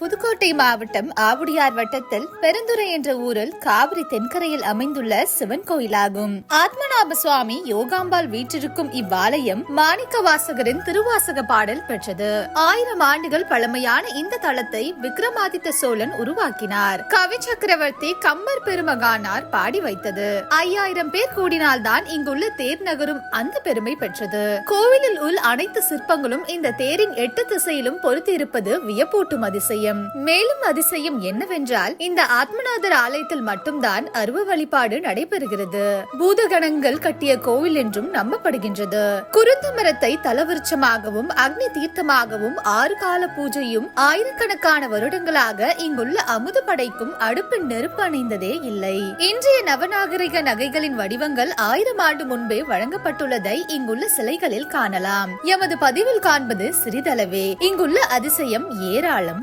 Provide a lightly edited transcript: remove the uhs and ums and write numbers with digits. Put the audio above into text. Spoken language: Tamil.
புதுக்கோட்டை மாவட்டம் ஆவுடையார் வட்டத்தில் பெருந்துறை என்ற ஊரில் காவிரி தென்கரையில் அமைந்துள்ள சிவன் கோயிலாகும். ஆத்மநாப சுவாமி யோகாம்பாள் வீற்றிருக்கும் இவ்வாலயம் மாணிக்க வாசகரின் திருவாசக பாடல் பெற்றது. 1000 ஆண்டுகள் பழமையான இந்த தலத்தை விக்ரமாதித்த சோழன் உருவாக்கினார். கவி சக்கரவர்த்தி கம்பர் பெருமகானார் பாடி வைத்தது. 5000 பேர் கூடினால்தான் இங்குள்ள தேர் நகரும் அந்த பெருமை பெற்றது. கோவிலில் உள்ள அனைத்து சிற்பங்களும் இந்த தேரின் 8 திசையிலும் பொருத்தியிருப்பது வியப்பூட்டும் அதிசயம். மேலும் அதிசயம் என்னவென்றால் இந்த ஆத்மநாதர் ஆலயத்தில் மட்டும்தான் அருவ வழிபாடு நடைபெறுகிறது. பூதகணங்கள் கட்டிய கோவில் என்றும் நம்பப்படுகின்றது. குருந்த மரத்தை தலவிருட்சமாகவும் அக்னி தீர்த்தமாகவும் 6 கால பூஜையும் ஆயிரக்கணக்கான வருடங்களாக இங்குள்ள அமுது படைக்கும் அடுப்பின் நெருப்பு அணைந்ததே இல்லை. இன்றைய நவநாகரிக நகைகளின் வடிவங்கள் 1000 ஆண்டு முன்பே வழங்கப்பட்டுள்ளதை இங்குள்ள சிலைகளில் காணலாம். எமது பதிவில் காண்பது சிறிதளவே. இங்குள்ள அதிசயம் ஏராளம்.